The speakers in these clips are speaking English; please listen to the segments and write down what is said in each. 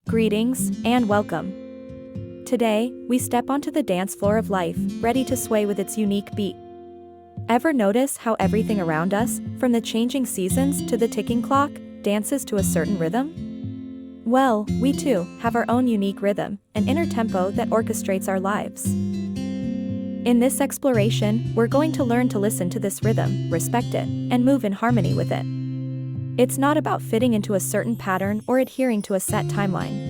Greetings, and welcome. Today, we step onto the dance floor of life, ready to sway with its unique beat. Ever notice how everything around us, from the changing seasons to the ticking clock, dances to a certain rhythm? Well, we too have our own unique rhythm, an inner tempo that orchestrates our lives. In this exploration, we're going to learn to listen to this rhythm, respect it, and move in harmony with it. It's not about fitting into a certain pattern or adhering to a set timeline.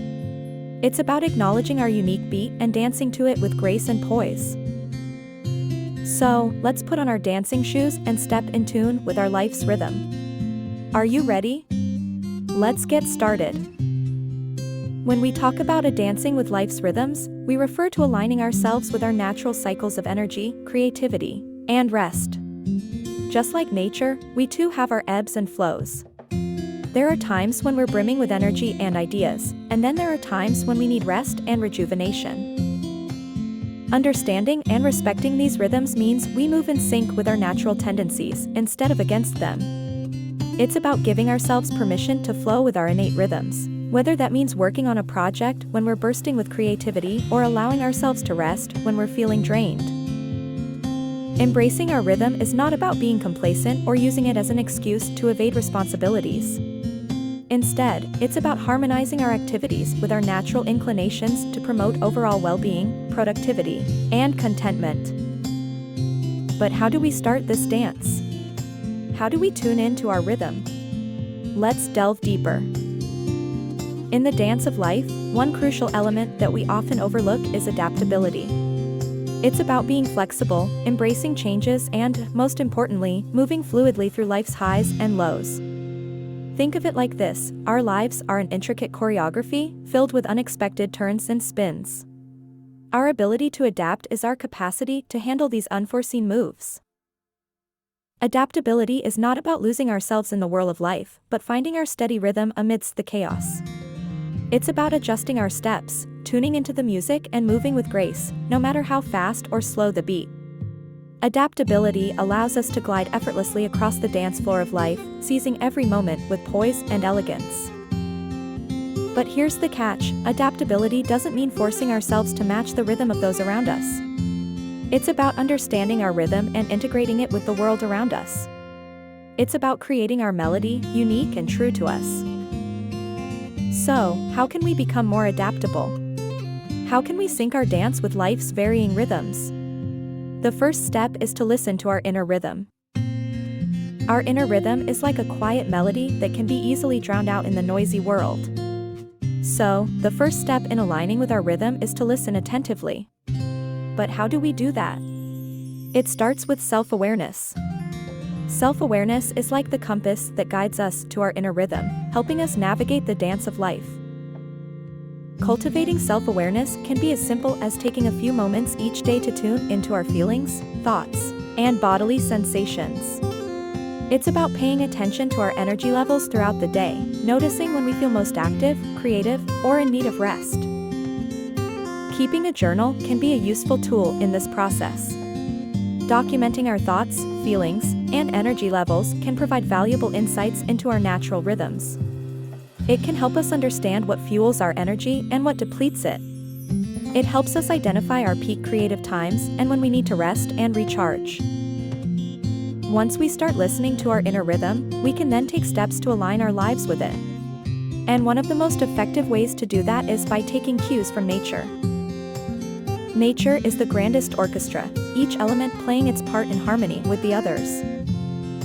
It's about acknowledging our unique beat and dancing to it with grace and poise. So, let's put on our dancing shoes and step in tune with our life's rhythm. Are you ready? Let's get started. When we talk about a dancing with life's rhythms, we refer to aligning ourselves with our natural cycles of energy, creativity, and rest. Just like nature, we too have our ebbs and flows. There are times when we're brimming with energy and ideas, and then there are times when we need rest and rejuvenation. Understanding and respecting these rhythms means we move in sync with our natural tendencies instead of against them. It's about giving ourselves permission to flow with our innate rhythms, whether that means working on a project when we're bursting with creativity or allowing ourselves to rest when we're feeling drained. Embracing our rhythm is not about being complacent or using it as an excuse to evade responsibilities. Instead, it's about harmonizing our activities with our natural inclinations to promote overall well-being, productivity, and contentment. But how do we start this dance? How do we tune into our rhythm? Let's delve deeper. In the dance of life, one crucial element that we often overlook is adaptability. It's about being flexible, embracing changes, and, most importantly, moving fluidly through life's highs and lows. Think of it like this: our lives are an intricate choreography, filled with unexpected turns and spins. Our ability to adapt is our capacity to handle these unforeseen moves. Adaptability is not about losing ourselves in the whirl of life, but finding our steady rhythm amidst the chaos. It's about adjusting our steps, tuning into the music and moving with grace, no matter how fast or slow the beat. Adaptability allows us to glide effortlessly across the dance floor of life, seizing every moment with poise and elegance. But here's the catch: adaptability doesn't mean forcing ourselves to match the rhythm of those around us. It's about understanding our rhythm and integrating it with the world around us. It's about creating our melody, unique and true to us. So, how can we become more adaptable? How can we sync our dance with life's varying rhythms? The first step is to listen to our inner rhythm. Our inner rhythm is like a quiet melody that can be easily drowned out in the noisy world. So, the first step in aligning with our rhythm is to listen attentively. But how do we do that? It starts with self-awareness. Self-awareness is like the compass that guides us to our inner rhythm, helping us navigate the dance of life. Cultivating self-awareness can be as simple as taking a few moments each day to tune into our feelings, thoughts, and bodily sensations. It's about paying attention to our energy levels throughout the day, noticing when we feel most active, creative, or in need of rest. Keeping a journal can be a useful tool in this process. Documenting our thoughts, feelings, and energy levels can provide valuable insights into our natural rhythms. It can help us understand what fuels our energy and what depletes it. It helps us identify our peak creative times and when we need to rest and recharge. Once we start listening to our inner rhythm, we can then take steps to align our lives with it. And one of the most effective ways to do that is by taking cues from nature. Nature is the grandest orchestra, each element playing its part in harmony with the others.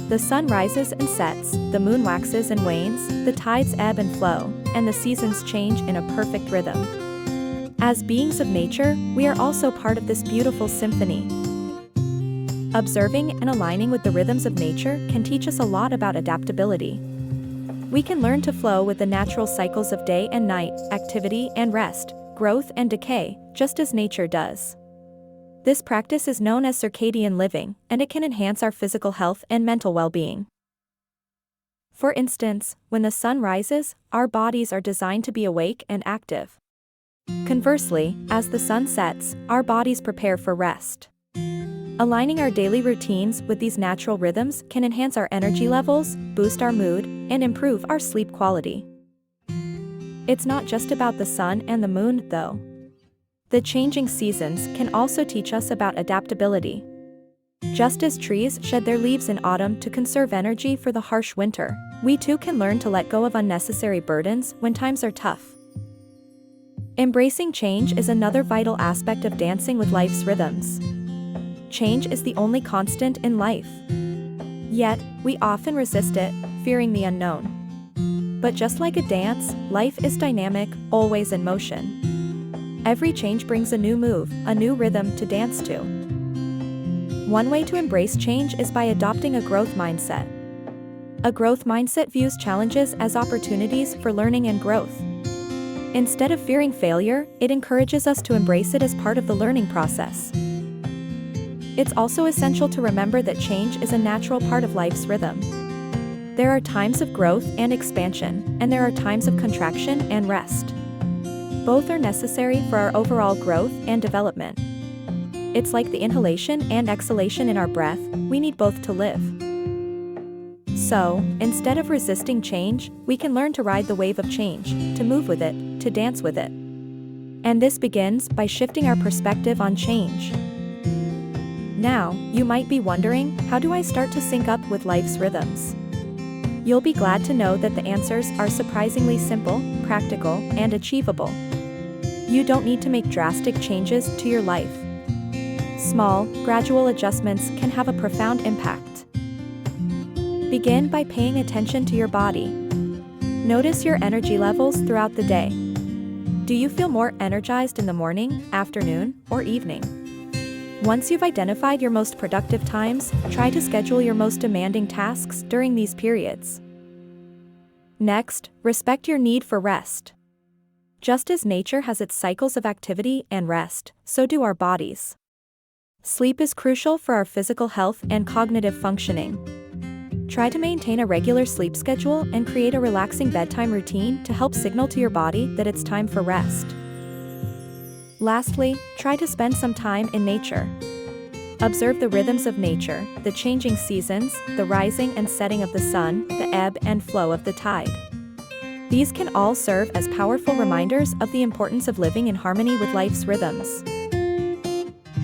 The sun rises and sets, the moon waxes and wanes, the tides ebb and flow, and the seasons change in a perfect rhythm. As beings of nature, we are also part of this beautiful symphony. Observing and aligning with the rhythms of nature can teach us a lot about adaptability. We can learn to flow with the natural cycles of day and night, activity and rest, growth and decay, just as nature does. This practice is known as circadian living, and it can enhance our physical health and mental well-being. For instance, when the sun rises, our bodies are designed to be awake and active. Conversely, as the sun sets, our bodies prepare for rest. Aligning our daily routines with these natural rhythms can enhance our energy levels, boost our mood, and improve our sleep quality. It's not just about the sun and the moon, though. The changing seasons can also teach us about adaptability. Just as trees shed their leaves in autumn to conserve energy for the harsh winter, we too can learn to let go of unnecessary burdens when times are tough. Embracing change is another vital aspect of dancing with life's rhythms. Change is the only constant in life. Yet, we often resist it, fearing the unknown. But just like a dance, life is dynamic, always in motion. Every change brings a new move, a new rhythm to dance to. One way to embrace change is by adopting a growth mindset. A growth mindset views challenges as opportunities for learning and growth. Instead of fearing failure, it encourages us to embrace it as part of the learning process. It's also essential to remember that change is a natural part of life's rhythm. There are times of growth and expansion, and there are times of contraction and rest. Both are necessary for our overall growth and development. It's like the inhalation and exhalation in our breath, we need both to live. So, instead of resisting change, we can learn to ride the wave of change, to move with it, to dance with it. And this begins by shifting our perspective on change. Now, you might be wondering, how do I start to sync up with life's rhythms? You'll be glad to know that the answers are surprisingly simple, practical, and achievable. You don't need to make drastic changes to your life. Small, gradual adjustments can have a profound impact. Begin by paying attention to your body. Notice your energy levels throughout the day. Do you feel more energized in the morning, afternoon, or evening? Once you've identified your most productive times, try to schedule your most demanding tasks during these periods. Next, respect your need for rest. Just as nature has its cycles of activity and rest, so do our bodies. Sleep is crucial for our physical health and cognitive functioning. Try to maintain a regular sleep schedule and create a relaxing bedtime routine to help signal to your body that it's time for rest. Lastly, try to spend some time in nature. Observe the rhythms of nature, the changing seasons, the rising and setting of the sun, the ebb and flow of the tide. These can all serve as powerful reminders of the importance of living in harmony with life's rhythms.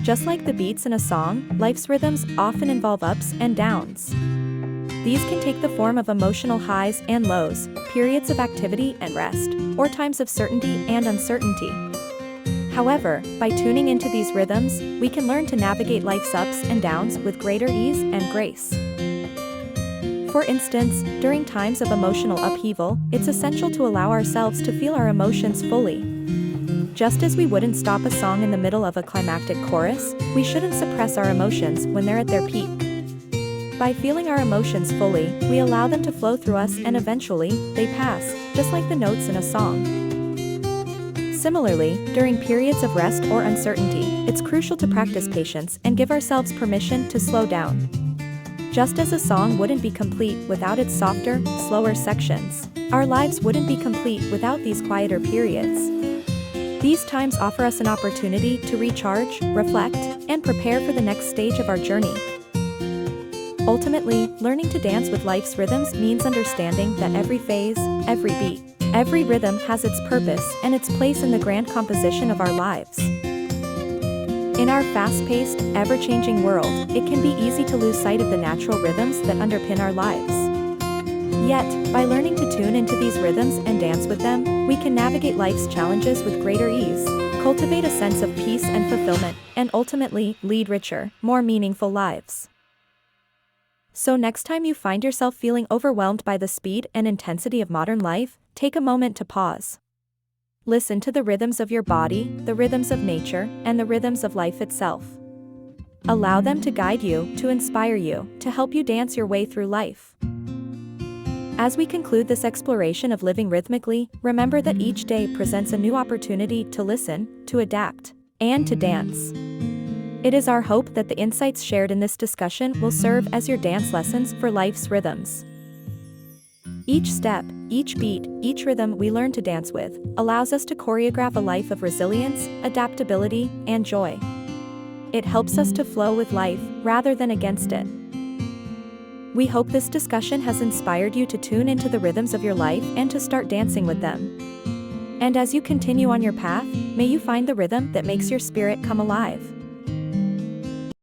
Just like the beats in a song, life's rhythms often involve ups and downs. These can take the form of emotional highs and lows, periods of activity and rest, or times of certainty and uncertainty. However, by tuning into these rhythms, we can learn to navigate life's ups and downs with greater ease and grace. For instance, during times of emotional upheaval, it's essential to allow ourselves to feel our emotions fully. Just as we wouldn't stop a song in the middle of a climactic chorus, we shouldn't suppress our emotions when they're at their peak. By feeling our emotions fully, we allow them to flow through us and eventually, they pass, just like the notes in a song. Similarly, during periods of rest or uncertainty, it's crucial to practice patience and give ourselves permission to slow down. Just as a song wouldn't be complete without its softer, slower sections, our lives wouldn't be complete without these quieter periods. These times offer us an opportunity to recharge, reflect, and prepare for the next stage of our journey. Ultimately, learning to dance with life's rhythms means understanding that every phase, every beat, every rhythm has its purpose and its place in the grand composition of our lives. In our fast-paced, ever-changing world, it can be easy to lose sight of the natural rhythms that underpin our lives. Yet, by learning to tune into these rhythms and dance with them, we can navigate life's challenges with greater ease, cultivate a sense of peace and fulfillment, and ultimately, lead richer, more meaningful lives. So next time you find yourself feeling overwhelmed by the speed and intensity of modern life, take a moment to pause. Listen to the rhythms of your body, the rhythms of nature, and the rhythms of life itself. Allow them to guide you, to inspire you, to help you dance your way through life. As we conclude this exploration of living rhythmically, remember that each day presents a new opportunity to listen, to adapt, and to dance. It is our hope that the insights shared in this discussion will serve as your dance lessons for life's rhythms. Each step, each beat, each rhythm we learn to dance with, allows us to choreograph a life of resilience, adaptability, and joy. It helps us to flow with life, rather than against it. We hope this discussion has inspired you to tune into the rhythms of your life and to start dancing with them. And as you continue on your path, may you find the rhythm that makes your spirit come alive.